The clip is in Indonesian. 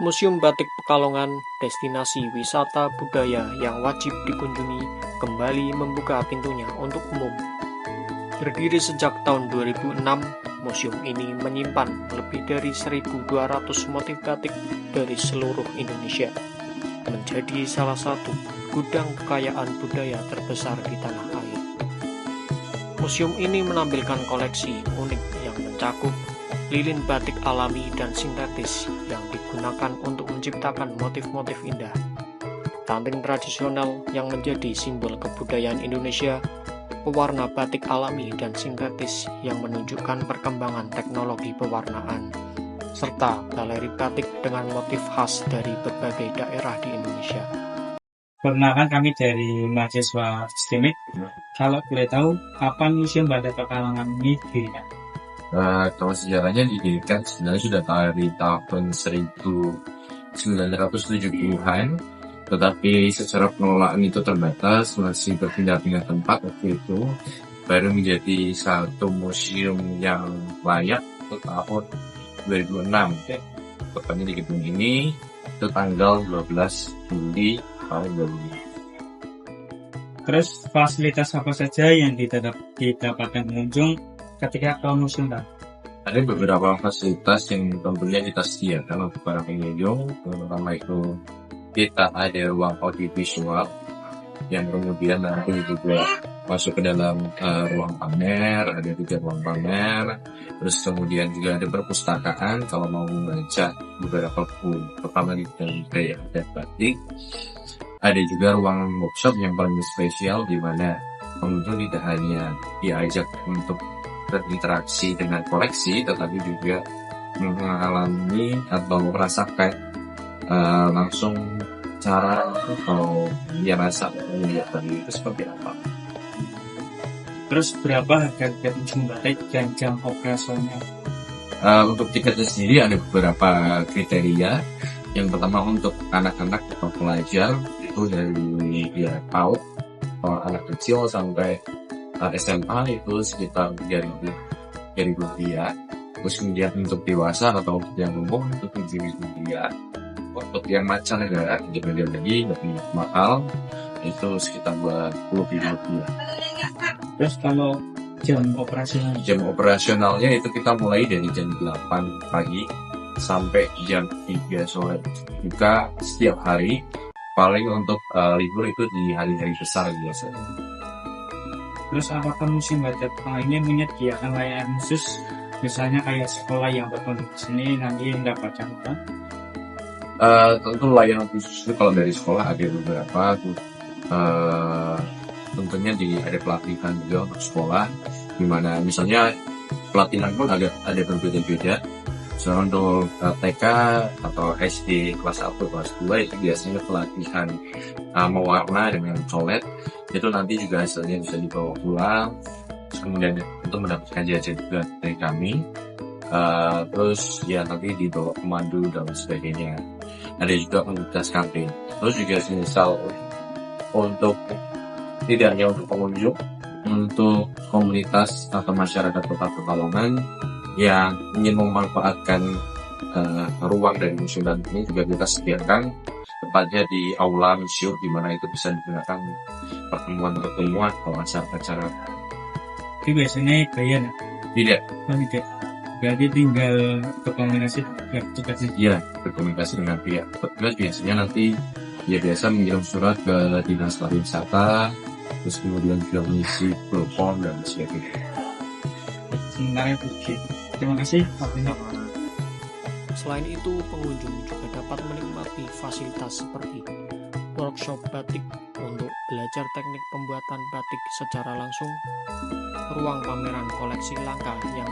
Museum Batik Pekalongan, destinasi wisata budaya yang wajib dikunjungi, kembali membuka pintunya untuk umum. Berdiri sejak tahun 2006, museum ini menyimpan lebih dari 1.200 motif batik dari seluruh Indonesia, menjadi salah satu gudang kekayaan budaya terbesar di tanah air. Museum ini menampilkan koleksi unik yang mencakup lilin batik alami dan sintetis yang digunakan untuk menciptakan motif-motif indah, ranting tradisional yang menjadi simbol kebudayaan Indonesia, pewarna batik alami dan sintetis yang menunjukkan perkembangan teknologi pewarnaan, serta galeri batik dengan motif khas dari berbagai daerah di Indonesia. Perkenalkan, kami dari mahasiswa STIMIK. Kalau boleh tahu, kapan Museum Batik Pekalongan ini didirikan? Kalau sejarahnya didirikan sebenarnya sudah dari tahun 1970-an, tetapi secara pengelolaan itu terbatas, masih berpindah-pindah tempat waktu itu, baru menjadi satu museum yang layak untuk tahun 2006. Tepatnya di gedung ini, itu tanggal 12 Juli tahun 2006. Terus fasilitas apa saja yang didapatkan pengunjung ketika ke museum? Ada beberapa fasilitas yang tentunya kita sediakan untuk para pengunjung. Pertama itu kita ada ruang audiovisual yang kemudian nanti juga masuk ke dalam ruang pamer, ada 3 ruang pamer. Terus kemudian juga ada perpustakaan kalau mau membaca beberapa buku, pertama di bidang budaya dan batik. Ada juga ruang workshop yang paling spesial di mana pengunjung tidak hanya diajak untuk berinteraksi dengan koleksi, tetapi juga mengalami atau merasakan langsung cara atau dia rasa melihat tadi itu seperti apa. Terus berapa harga tiket museum batik dan jam operasionalnya? Untuk tiketnya sendiri ada beberapa kriteria. Yang pertama untuk anak-anak atau pelajar itu dari PAUD atau anak kecil sampai SMA itu sekitar 3.000 rupiah. Terus kemudian untuk dewasa atau untuk yang umum itu 7.000 rupiah. Untuk yang mancanegara kemudian lagi lebih mahal itu sekitar 20.000 rupiah. Terus kalau jam operasionalnya itu kita mulai dari jam 8 pagi sampai jam 3 sore. Buka setiap hari. Paling untuk libur itu di hari-hari besar biasanya. Terus apakah museum batik ini menyediakan layanan khusus, misalnya kayak sekolah yang berkunjung ke sini nanti mendapat catatan? Tentu layanan khusus itu kalau dari sekolah ada beberapa tuh. Tentunya ada pelatihan juga untuk sekolah, dimana misalnya pelatihan pun ada berbeda-beda. Misalnya untuk TK atau SD kelas 1, kelas 2 itu biasanya pelatihan mewarna dengan colet. Itu nanti juga hasilnya bisa dibawa pulang. Terus kemudian untuk mendapatkan jajan juga dari kami. Terus ya nanti dibawa pemandu dan sebagainya. Ada juga komunitas camping. Terus juga misal untuk tidak hanya untuk pengunjung, untuk komunitas atau masyarakat Kota Pekalongan yang ingin memanfaatkan ruang dari museum dan ini juga kita sediakan tepatnya di aula museum, di mana itu bisa digunakan pertemuan atau acara-acara. Itu biasanya bayar? Tidak. Berarti tinggal berkomunikasi dengan tugasnya? Iya, berkomunikasi dengan pihak petugas. Biasanya nanti biasa mengirim surat ke Dinas Pariwisata, terus kemudian juga mengisi telepon dan sebagainya. Sementara itu, terima kasih Pak Bino. Selain itu, pengunjung juga dapat menikmati fasilitas seperti workshop batik untuk belajar teknik pembuatan batik secara langsung, ruang pameran koleksi langka yang